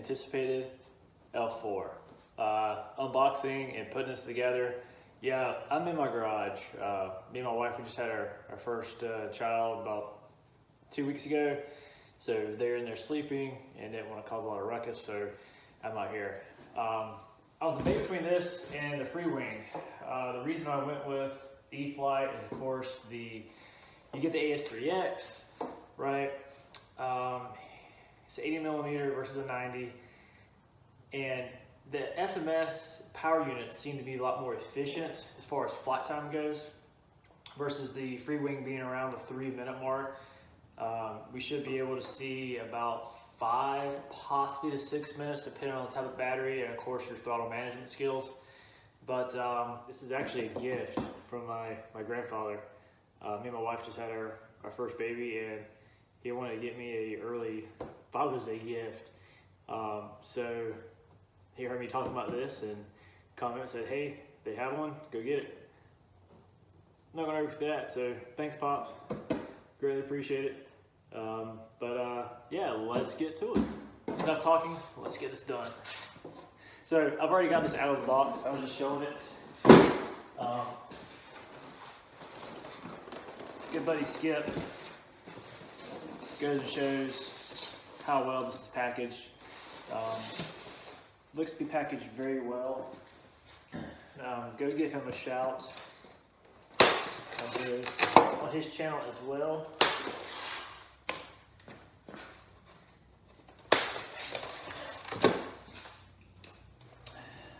anticipated F4. Unboxing and putting this together. Yeah, I'm in my garage. Me and my wife, we just had our first child about 2 weeks ago. So they're in there sleeping and didn't want to cause a lot of ruckus, so I'm out here. I was debating between this and the Freewing. The reason I went with the E-Flite is, of course, you get the AS3X, right? It's 80 millimeter versus a 90, and the FMS power units seem to be a lot more efficient as far as flight time goes versus the Freewing being around the 3-minute mark. We should be able to see about 5, possibly to 6 minutes, depending on the type of battery and of course your throttle management skills. But this is actually a gift from my grandfather. Me and my wife just had our first baby, and he wanted to get me an early Father's Day gift. So he heard me talking about this and commented, said, hey, they have one, go get it. I'm not gonna argue with that, so thanks, Pops. Greatly appreciate it. Yeah, let's get to it. Enough talking, let's get this done. So I've already got this out of the box. I was just showing it. Good buddy Skip goes and shows how well this is packaged. Looks to be packaged very well. Go give him a shout on his channel as well.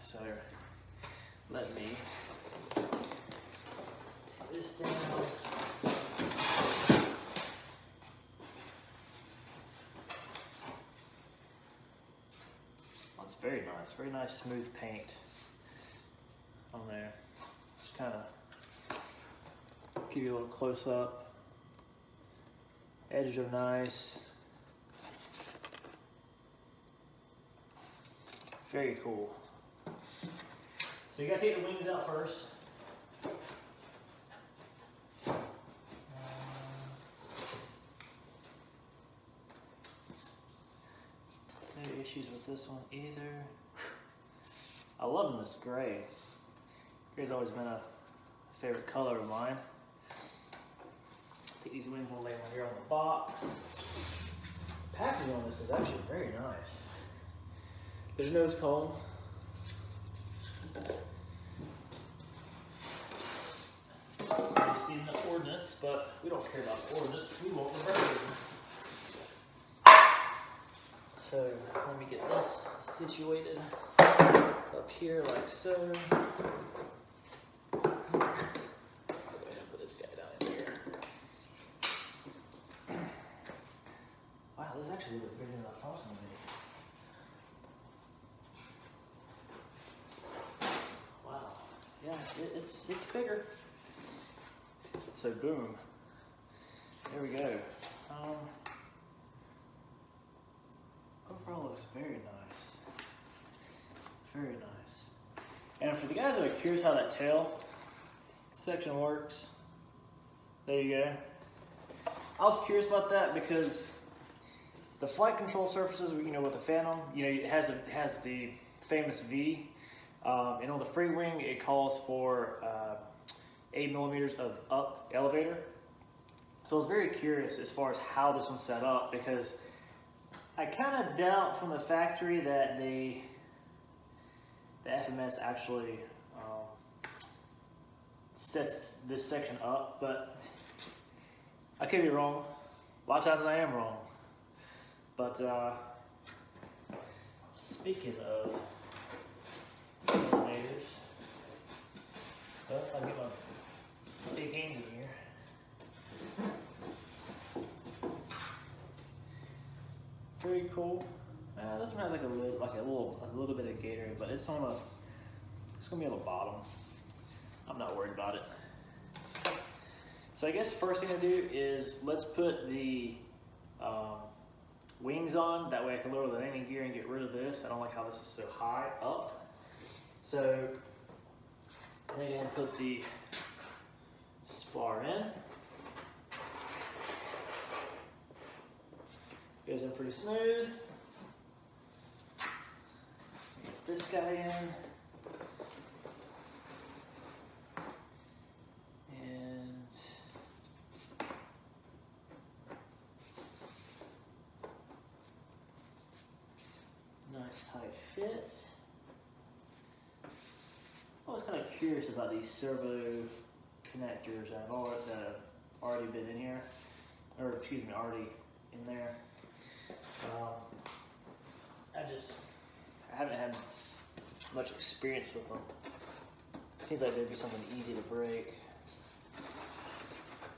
So let me take this down. Oh, it's very nice smooth paint on there. Just kind of give you a little close up. Edges are nice. Very cool. So you gotta take the wings out first. No issues with this one either. I love this gray. Gray's always been a favorite color of mine. Take these wings and lay them here on the box. Packaging on this is actually very nice. There's a nose cone. You've seen the ordnance, but we don't care about ordnance. We want the bird. So let me get this situated up here like so. Go ahead and put this guy down in here. Wow, this is actually a little bit bigger than I thought it was going to be. Wow, yeah, it's bigger. So boom, there we go. Overall looks very nice. Very nice. And for the guys that are curious how that tail section works, there you go. I was curious about that because the flight control surfaces, you know, with the Phantom, you know, it has the famous V, and on the Freewing it calls for 8 millimeters of up elevator. So I was very curious as far as how this one's set up, because I kind of doubt from the factory that the FMS actually sets this section up, but I could be wrong. A lot of times I am wrong. But speaking of elevators, I'll get my big hands in here. Very cool. This one has like a little bit of Gatorade, but it's gonna be on the bottom. I'm not worried about it. So I guess first thing to do is let's put the wings on. That way I can lower the landing gear and get rid of this. I don't like how this is so high up. So I'm going to put the spar in. Goes in pretty smooth. this guy in. And nice tight fit. I was kind of curious about these servo connectors that have already been in here, or excuse me, already in there. I haven't had much experience with them. Seems like they'd be something easy to break,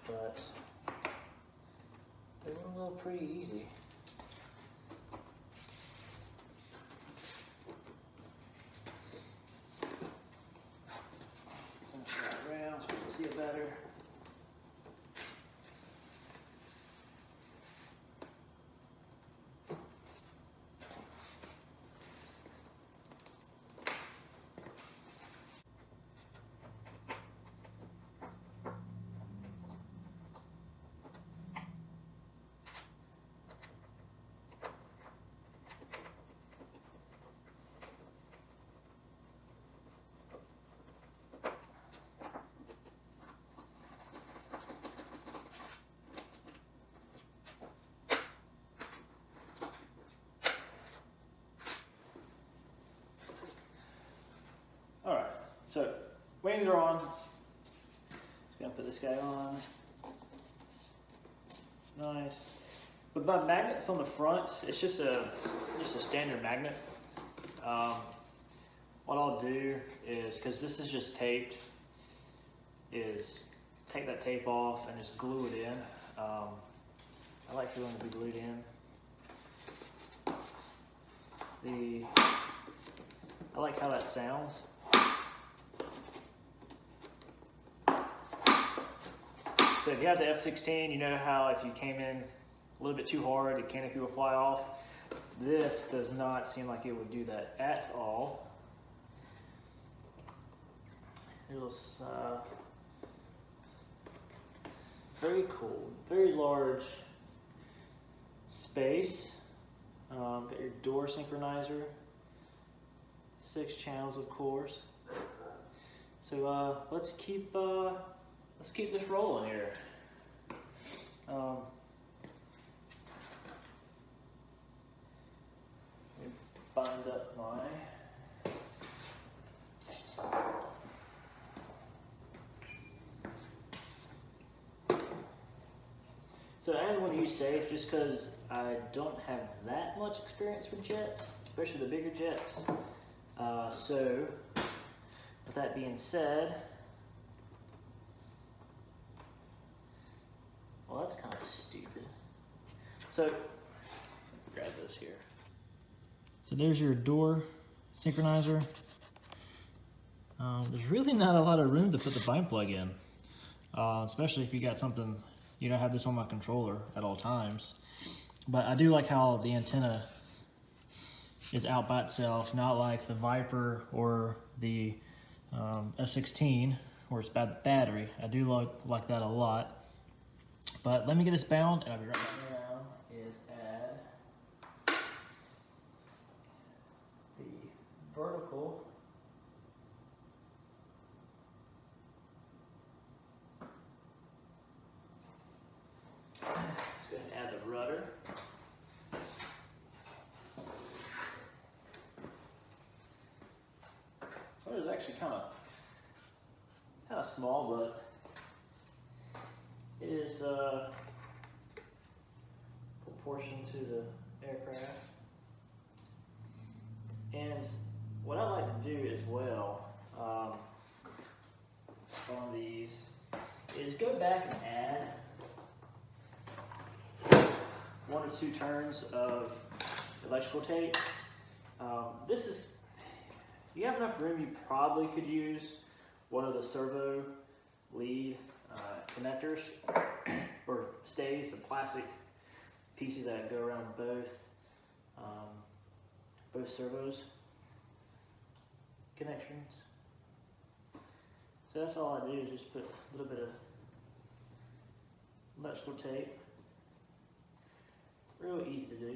but they went a little pretty easy. Turn it around so we can see it better. So, wings are on. Just gonna put this guy on. Nice. With my magnets on the front, it's just a standard magnet. What I'll do is, because this is just taped, is take that tape off and just glue it in. I like for them to be glued in. I like how that sounds. So if you have the F-16, you know how if you came in a little bit too hard, the canopy will fly off. This does not seem like it would do that at all. It was very cool, very large space. Got your door synchronizer, 6 channels, of course. So let's keep this rolling here. Let me bind up my So I want to use safe just because I don't have that much experience with jets, especially the bigger jets. So with that being said, well, that's kind of stupid. So grab this here. So there's your door synchronizer. There's really not a lot of room to put the bind plug in, especially if you got something. You don't have this on my controller at all times. But I do like how the antenna is out by itself, not like the Viper or the F-16 where it's bad battery. I do like that a lot. But let me get this bound and I'll be right back. Now is add the vertical rudder. Rudder is actually kind of small, but it is proportioned to the aircraft. And what I like to do as well on these is go back and add 1 or 2 turns of electrical tape. This is, you have enough room, you probably could use one of the servo lead connectors or stays, the plastic pieces that go around both servos connections. So that's all I do is just put a little bit of electrical tape. Real easy to do.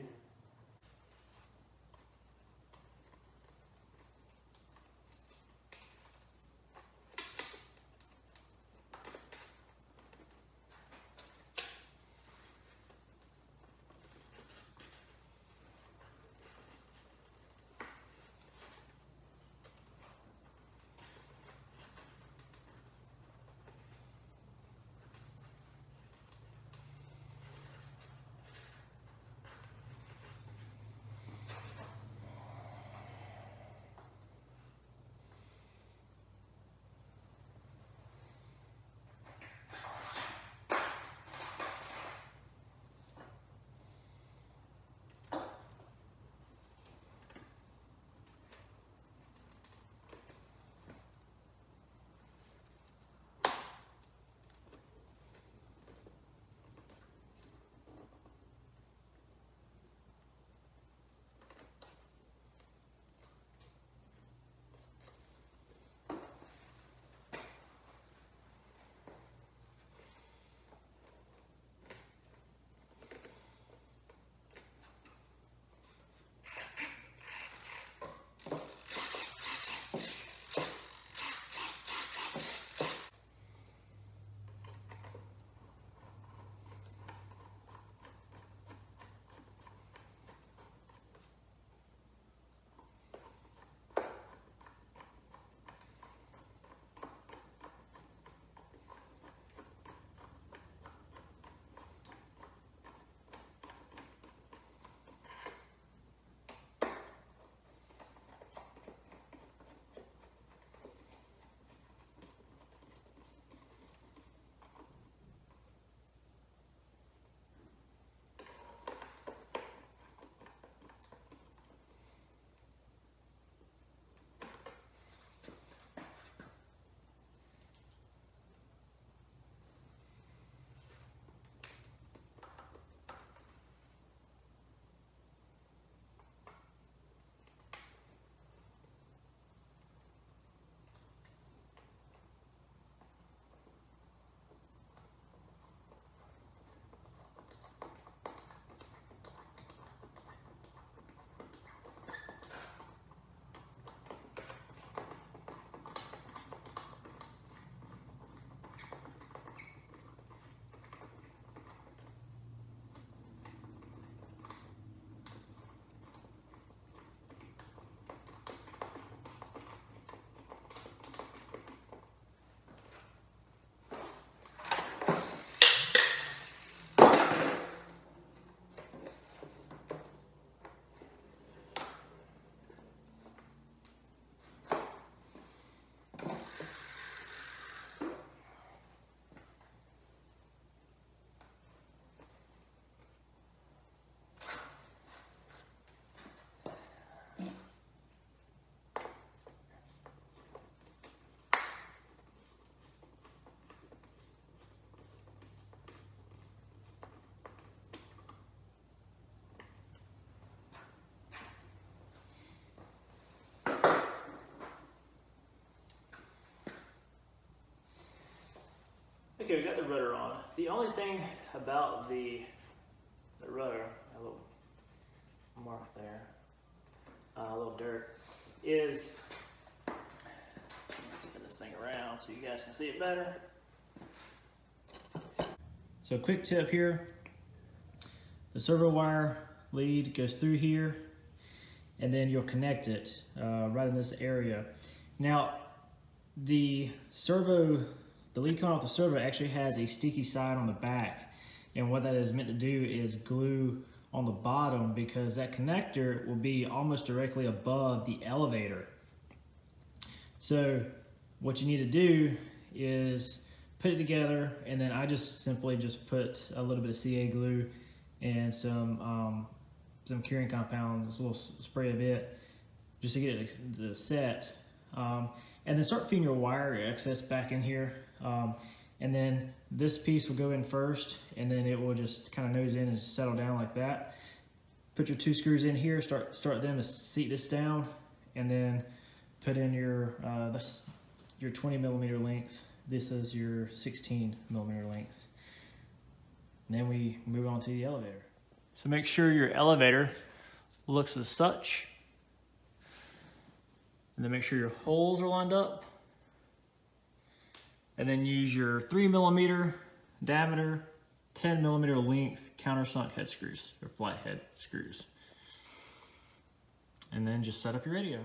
Okay, we got the rudder on. The only thing about the rudder, a little mark there, a little dirt, is, spin this thing around so you guys can see it better. So quick tip here, the servo wire lead goes through here and then you'll connect it right in this area. Now the lead coming off the servo actually has a sticky side on the back, and what that is meant to do is glue on the bottom, because that connector will be almost directly above the elevator. So what you need to do is put it together, and then I just simply put a little bit of CA glue and some curing compound, just a little spray of it, just to get it set. And then start feeding your wire excess back in here. And then this piece will go in first, and then it will just kind of nose in and settle down like that. Put your 2 screws in here, start them to seat this down, and then put in your 20 millimeter length. This is your 16 millimeter length. And then we move on to the elevator. So make sure your elevator looks as such. And then make sure your holes are lined up. And then use your 3 millimeter diameter, 10 millimeter length countersunk head screws, or flat head screws. And then just set up your radio.